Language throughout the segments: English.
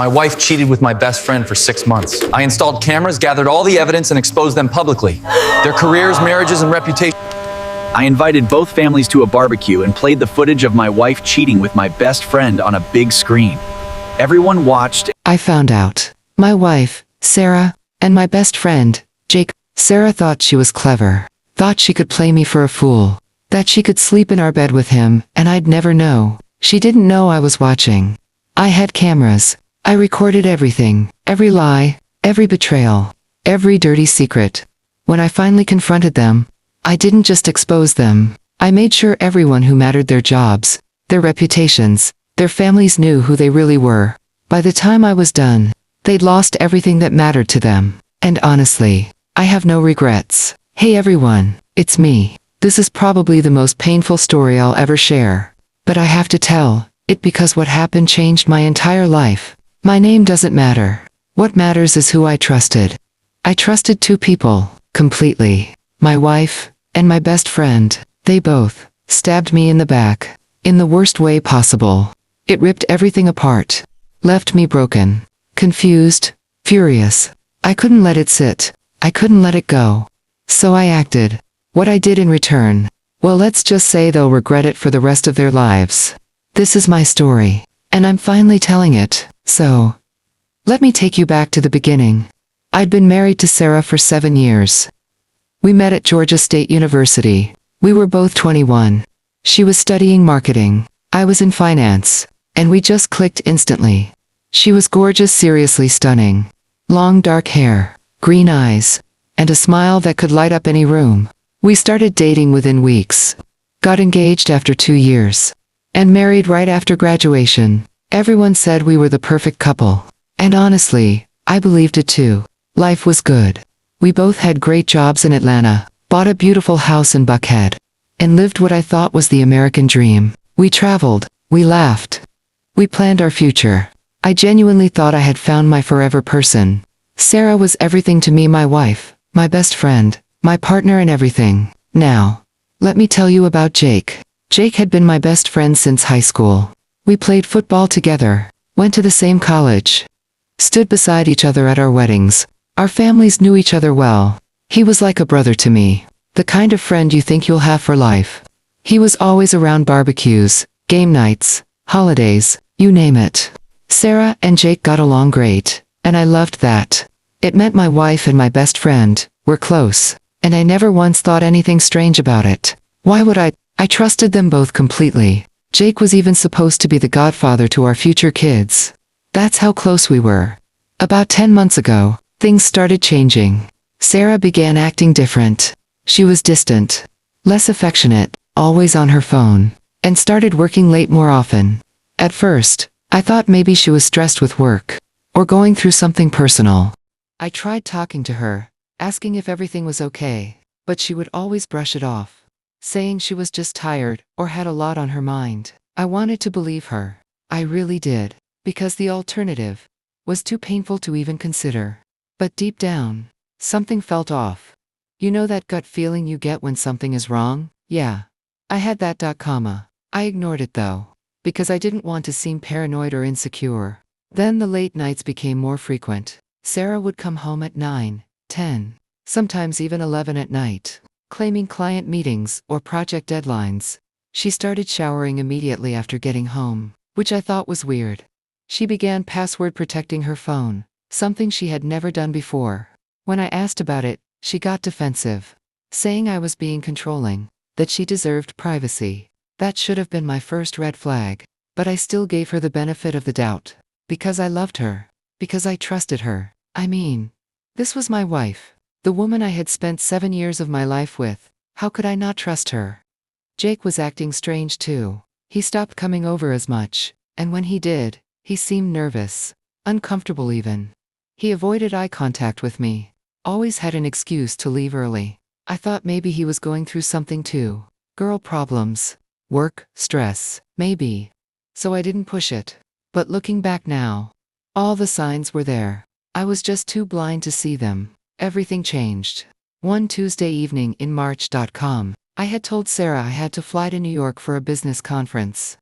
My wife cheated with my best friend for 6 months. I installed cameras, gathered all the evidence, and exposed them publicly. Their careers, marriages, and reputation. I invited both families to a barbecue and played the footage of my wife cheating with my best friend on a big screen. Everyone watched. I found out. My wife, Sarah, and my best friend, Jake. Sarah thought she was clever. Thought she could play me for a fool. That she could sleep in our bed with him, and I'd never know. She didn't know I was watching. I had cameras. I recorded everything. Every lie. Every betrayal. Every dirty secret. When I finally confronted them, I didn't just expose them. I made sure everyone who mattered, their jobs, their reputations, their families, knew who they really were. By the time I was done, they'd lost everything that mattered to them. And honestly, I have no regrets. Hey everyone, it's me. This is probably the most painful story I'll ever share. But I have to tell it because what happened changed my entire life. My name doesn't matter. What matters is who I trusted. I trusted two people, completely. My wife, and my best friend. They both stabbed me in the back, in the worst way possible. It ripped everything apart. Left me broken, confused, furious. I couldn't let it sit. I couldn't let it go. So I acted. What I did in return, well, let's just say they'll regret it for the rest of their lives. This is my story, and I'm finally telling it. So, let me take you back to the beginning. I'd been married to Sarah for 7 years. We met at Georgia State University. We were both 21. She was studying marketing. I was in finance. And we just clicked instantly. She was gorgeous, seriously stunning. Long dark hair, green eyes, and a smile that could light up any room. We started dating within weeks. Got engaged after 2 years. And married right after graduation. Everyone said we were the perfect couple. And honestly, I believed it too. Life was good. We both had great jobs in Atlanta, bought a beautiful house in Buckhead, and lived what I thought was the American dream. We traveled, we laughed, we planned our future. I genuinely thought I had found my forever person. Sarah was everything to me, my wife, my best friend, my partner and everything. Now, let me tell you about Jake. Jake had been my best friend since high school. We played football together, went to the same college, stood beside each other at our weddings. Our families knew each other well. He was like a brother to me, the kind of friend you think you'll have for life. He was always around barbecues, game nights, holidays, you name it. Sarah and Jake got along great, and I loved that. It meant my wife and my best friend were close, and I never once thought anything strange about it. Why would I? I trusted them both completely. Jake was even supposed to be the godfather to our future kids. That's how close we were. About 10 months ago, things started changing. Sarah began acting different. She was distant, less affectionate, always on her phone, and started working late more often. At first, I thought maybe she was stressed with work, or going through something personal. I tried talking to her, asking if everything was okay, but she would always brush it off, saying she was just tired or had a lot on her mind. I wanted to believe her. I really did, because the alternative was too painful to even consider. But deep down, something felt off. You know that gut feeling you get when something is wrong? Yeah. I had that. I ignored it though, because I didn't want to seem paranoid or insecure. Then the late nights became more frequent. Sarah would come home at 9, 10, sometimes even 11 at night, claiming client meetings or project deadlines. She started showering immediately after getting home, which I thought was weird. She began password protecting her phone, something she had never done before. When I asked about it, she got defensive, saying I was being controlling, that she deserved privacy. That should have been my first red flag, but I still gave her the benefit of the doubt, because I loved her, because I trusted her. I mean, this was my wife, the woman I had spent 7 years of my life with. How could I not trust her? Jake was acting strange too. He stopped coming over as much, and when he did, he seemed nervous, uncomfortable even. He avoided eye contact with me, always had an excuse to leave early. I thought maybe he was going through something too. Girl problems, work, stress, maybe. So I didn't push it. But looking back now, all the signs were there. I was just too blind to see them. Everything changed. One Tuesday evening in March.com, I had told Sarah I had to fly to New York for a business conference.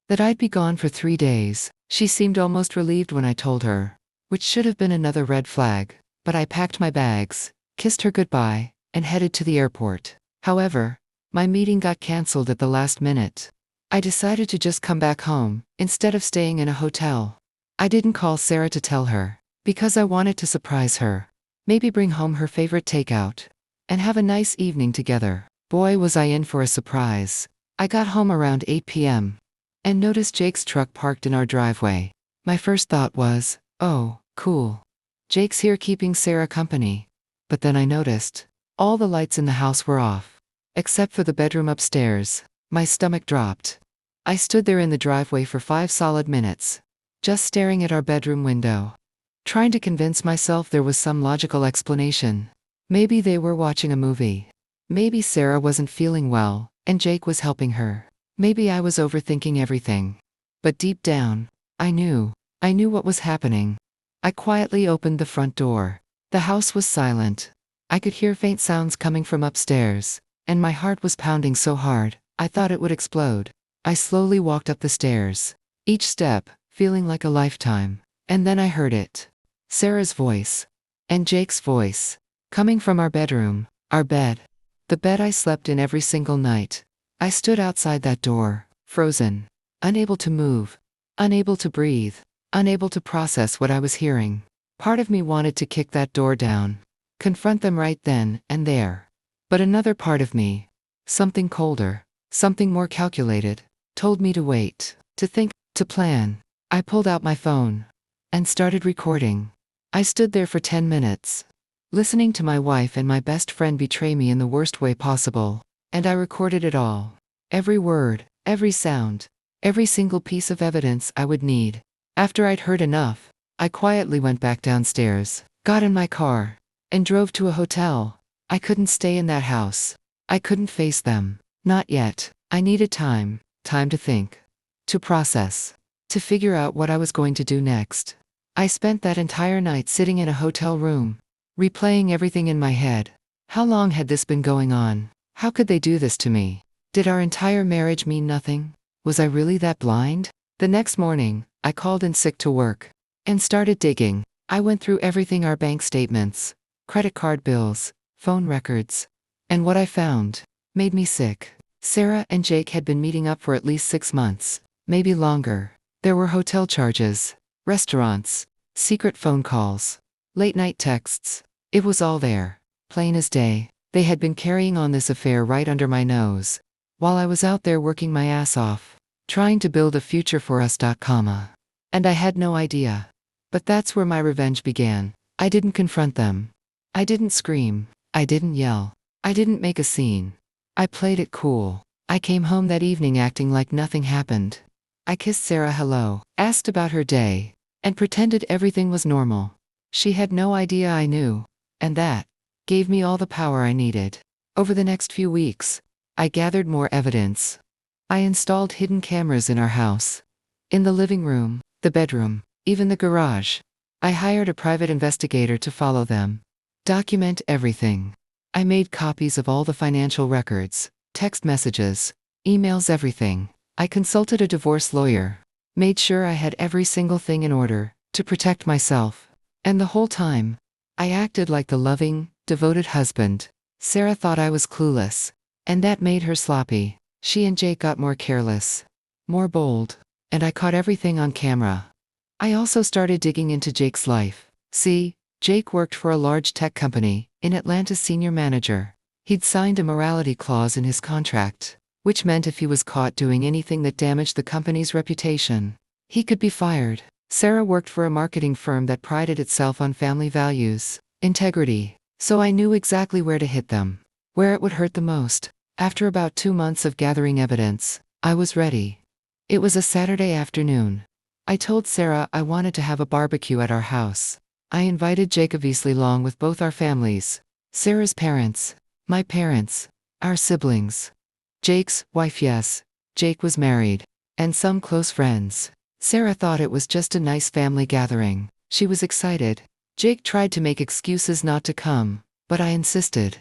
That I'd be gone for 3 days. She seemed almost relieved when I told her, which should have been another red flag, but I packed my bags, kissed her goodbye, and headed to the airport. However, my meeting got cancelled at the last minute. I decided to just come back home, instead of staying in a hotel. I didn't call Sarah to tell her, because I wanted to surprise her. Maybe bring home her favorite takeout, and have a nice evening together. Boy, was I in for a surprise. I got home around 8 p.m. and noticed Jake's truck parked in our driveway. My first thought was, oh, cool. Jake's here keeping Sarah company. But then I noticed, all the lights in the house were off, except for the bedroom upstairs. My stomach dropped. I stood there in the driveway for 5 solid minutes, just staring at our bedroom window, trying to convince myself there was some logical explanation. Maybe they were watching a movie. Maybe Sarah wasn't feeling well, and Jake was helping her. Maybe I was overthinking everything. But deep down, I knew what was happening. I quietly opened the front door. The house was silent. I could hear faint sounds coming from upstairs, and my heart was pounding so hard, I thought it would explode. I slowly walked up the stairs, each step feeling like a lifetime. And then I heard it. Sarah's voice. And Jake's voice. Coming from our bedroom, our bed. The bed I slept in every single night. I stood outside that door, frozen, unable to move, unable to breathe, unable to process what I was hearing. Part of me wanted to kick that door down, confront them right then and there. But another part of me, something colder, something more calculated, told me to wait, to think, to plan. I pulled out my phone and started recording. I stood there for 10 minutes, listening to my wife and my best friend betray me in the worst way possible. And I recorded it all. Every word, every sound, every single piece of evidence I would need. After I'd heard enough, I quietly went back downstairs, got in my car, and drove to a hotel. I couldn't stay in that house. I couldn't face them. Not yet. I needed time to think, to process, to figure out what I was going to do next. I spent that entire night sitting in a hotel room, replaying everything in my head. How long had this been going on? How could they do this to me? Did our entire marriage mean nothing? Was I really that blind? The next morning, I called in sick to work and started digging. I went through everything: our bank statements, credit card bills, phone records. And what I found made me sick. Sarah and Jake had been meeting up for at least 6 months, maybe longer. There were hotel charges, restaurants, secret phone calls, late-night texts. It was all there, plain as day. They had been carrying on this affair right under my nose, while I was out there working my ass off, trying to build a future for us. And I had no idea. But that's where my revenge began. I didn't confront them. I didn't scream. I didn't yell. I didn't make a scene. I played it cool. I came home that evening acting like nothing happened. I kissed Sarah hello, asked about her day, and pretended everything was normal. She had no idea I knew, and that gave me all the power I needed. Over the next few weeks, I gathered more evidence. I installed hidden cameras in our house, in the living room, the bedroom, even the garage. I hired a private investigator to follow them, document everything. I made copies of all the financial records, text messages, emails, everything. I consulted a divorce lawyer, made sure I had every single thing in order to protect myself. And the whole time, I acted like the loving, devoted husband. Sarah thought I was clueless, and that made her sloppy. She and Jake got more careless, more bold, and I caught everything on camera. I also started digging into Jake's life. See, Jake worked for a large tech company, in Atlanta, senior manager. He'd signed a morality clause in his contract, which meant if he was caught doing anything that damaged the company's reputation, he could be fired. Sarah worked for a marketing firm that prided itself on family values, integrity. So I knew exactly where to hit them, where it would hurt the most. After about 2 months of gathering evidence, I was ready. It was a Saturday afternoon. I told Sarah I wanted to have a barbecue at our house. I invited Jake obviously along with both our families, Sarah's parents, my parents, our siblings, Jake's wife, yes, Jake was married, and some close friends. Sarah thought it was just a nice family gathering. She was excited. Jake tried to make excuses not to come, but I insisted.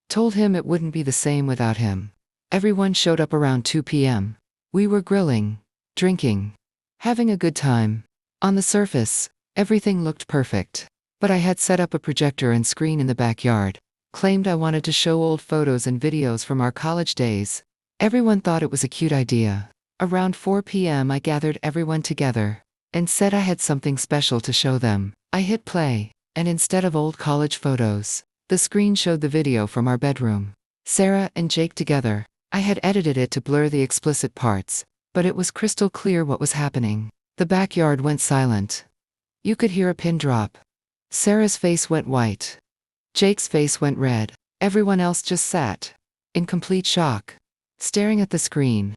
Told him it wouldn't be the same without him. Everyone showed up around 2 p.m. We were grilling, drinking, having a good time. On the surface, everything looked perfect. But I had set up a projector and screen in the backyard, claimed I wanted to show old photos and videos from our college days. Everyone thought it was a cute idea. Around 4 p.m. I gathered everyone together and said I had something special to show them. I hit play, and instead of old college photos, the screen showed the video from our bedroom. Sarah and Jake together. I had edited it to blur the explicit parts, but it was crystal clear what was happening. The backyard went silent. You could hear a pin drop. Sarah's face went white. Jake's face went red. Everyone else just sat, in complete shock, staring at the screen.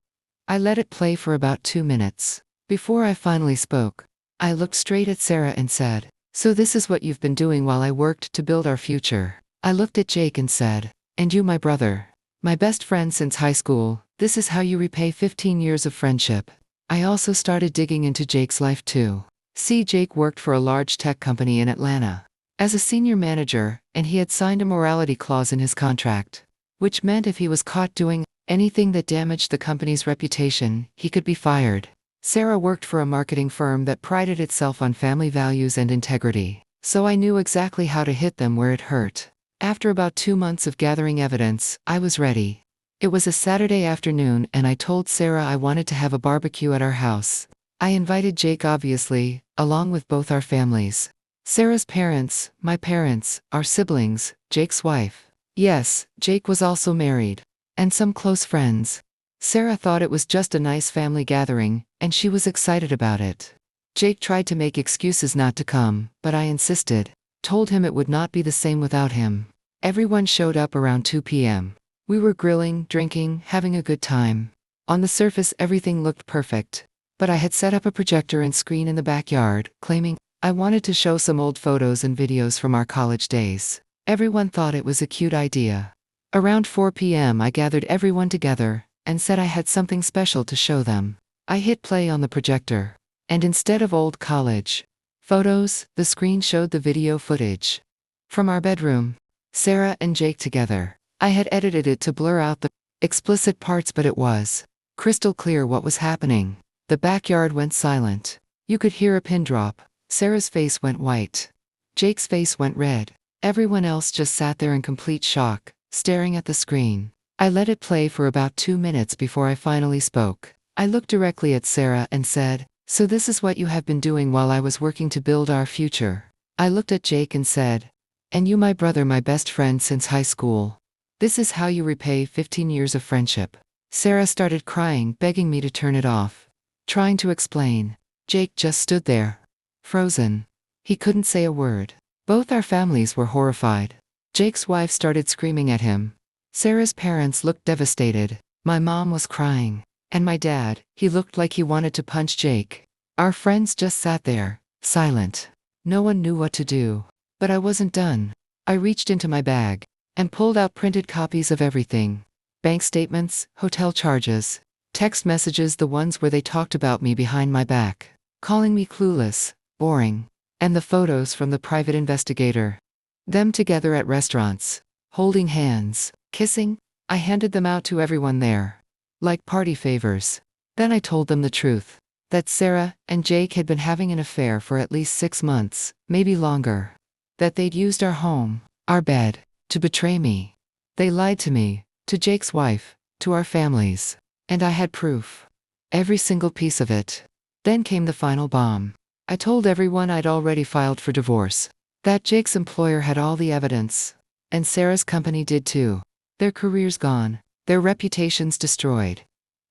I let it play for about 2 minutes. Before I finally spoke, I looked straight at Sarah and said, "So this is what you've been doing while I worked to build our future." I looked at Jake and said, "And you, my brother, my best friend since high school, this is how you repay 15 years of friendship." I also started digging into Jake's life too. See, Jake worked for a large tech company in Atlanta as a senior manager, and he had signed a morality clause in his contract, which meant if he was caught doing anything that damaged the company's reputation, he could be fired. Sarah worked for a marketing firm that prided itself on family values and integrity, so I knew exactly how to hit them where it hurt. After about 2 months of gathering evidence, I was ready. It was a Saturday afternoon and I told Sarah I wanted to have a barbecue at our house. I invited Jake obviously, along with both our families. Sarah's parents, my parents, our siblings, Jake's wife. Yes, Jake was also married. And some close friends. Sarah thought it was just a nice family gathering, and she was excited about it. Jake tried to make excuses not to come, but I insisted. Told him it would not be the same without him. Everyone showed up around 2 p.m. We were grilling, drinking, having a good time. On the surface everything looked perfect. But I had set up a projector and screen in the backyard, claiming I wanted to show some old photos and videos from our college days. Everyone thought it was a cute idea. Around 4 p.m. I gathered everyone together and said I had something special to show them. I hit play on the projector, and instead of old college photos, the screen showed the video footage from our bedroom. Sarah and Jake together. I had edited it to blur out the explicit parts, but it was crystal clear what was happening. The backyard went silent. You could hear a pin drop. Sarah's face went white. Jake's face went red. Everyone else just sat there in complete shock, staring at the screen. I let it play for about 2 minutes before I finally spoke. I looked directly at Sarah and said, "So this is what you have been doing while I was working to build our future." I looked at Jake and said, "And you, my brother, my best friend since high school. This is how you repay 15 years of friendship." Sarah started crying, begging me to turn it off. Trying to explain. Jake just stood there, frozen. He couldn't say a word. Both our families were horrified. Jake's wife started screaming at him. Sarah's parents looked devastated. My mom was crying. And my dad, he looked like he wanted to punch Jake. Our friends just sat there, silent. No one knew what to do. But I wasn't done. I reached into my bag and pulled out printed copies of everything. Bank statements, hotel charges, text messages, the ones where they talked about me behind my back, calling me clueless, boring, and the photos from the private investigator. Them together at restaurants, holding hands, kissing. I handed them out to everyone there, like party favors. Then I told them the truth, that Sarah and Jake had been having an affair for at least 6 months, maybe longer. That they'd used our home, our bed, to betray me. They lied to me, to Jake's wife, to our families. And I had proof. Every single piece of it. Then came the final bomb. I told everyone I'd already filed for divorce. That Jake's employer had all the evidence. And Sarah's company did too. Their careers gone, their reputations destroyed.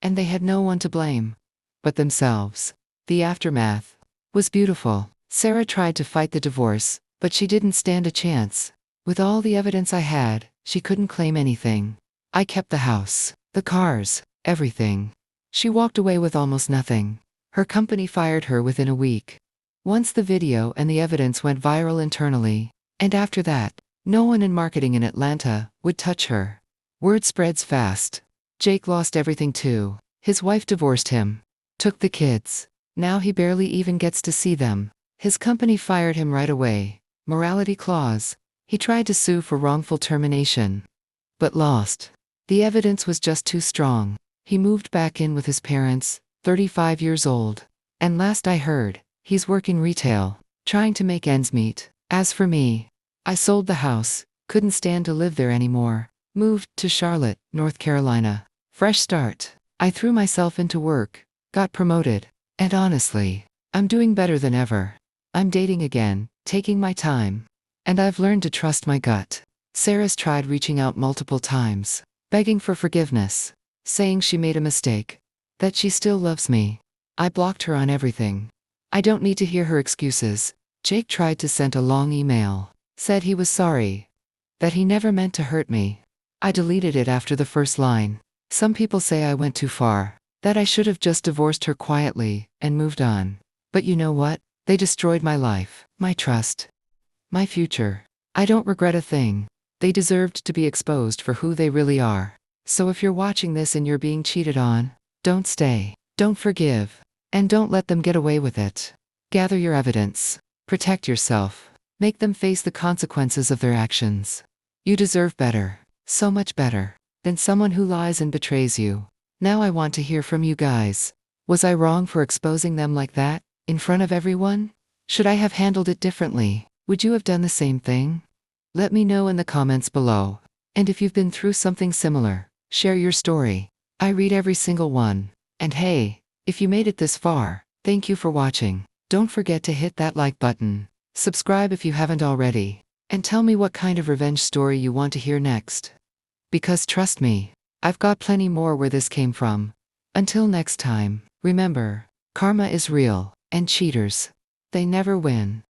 And they had no one to blame but themselves. The aftermath was beautiful. Sarah tried to fight the divorce, but she didn't stand a chance. With all the evidence I had, she couldn't claim anything. I kept the house, the cars, everything. She walked away with almost nothing. Her company fired her within a week. Once the video and the evidence went viral internally, and after that, no one in marketing in Atlanta would touch her. Word spreads fast. Jake lost everything too. His wife divorced him, took the kids. Now he barely even gets to see them. His company fired him right away. Morality clause. He tried to sue for wrongful termination, but lost. The evidence was just too strong. He moved back in with his parents, 35 years old. And last I heard, he's working retail, trying to make ends meet. As for me, I sold the house, couldn't stand to live there anymore. Moved to Charlotte, North Carolina. Fresh start. I threw myself into work, got promoted, and honestly, I'm doing better than ever. I'm dating again, taking my time. And I've learned to trust my gut. Sarah's tried reaching out multiple times, begging for forgiveness, saying she made a mistake, that she still loves me. I blocked her on everything. I don't need to hear her excuses. Jake tried to send a long email, said he was sorry, that he never meant to hurt me. I deleted it after the first line. Some people say I went too far, that I should have just divorced her quietly and moved on. But you know what? They destroyed my life, my trust, my future. I don't regret a thing. They deserved to be exposed for who they really are. So if you're watching this and you're being cheated on, don't stay, don't forgive, and don't let them get away with it. Gather your evidence, protect yourself, make them face the consequences of their actions. You deserve better, so much better, than someone who lies and betrays you. Now I want to hear from you guys. Was I wrong for exposing them like that, in front of everyone? Should I have handled it differently? Would you have done the same thing? Let me know in the comments below. And if you've been through something similar, share your story. I read every single one. And hey, if you made it this far, thank you for watching. Don't forget to hit that like button. Subscribe if you haven't already. And tell me what kind of revenge story you want to hear next. Because trust me, I've got plenty more where this came from. Until next time, remember, karma is real, and cheaters, they never win.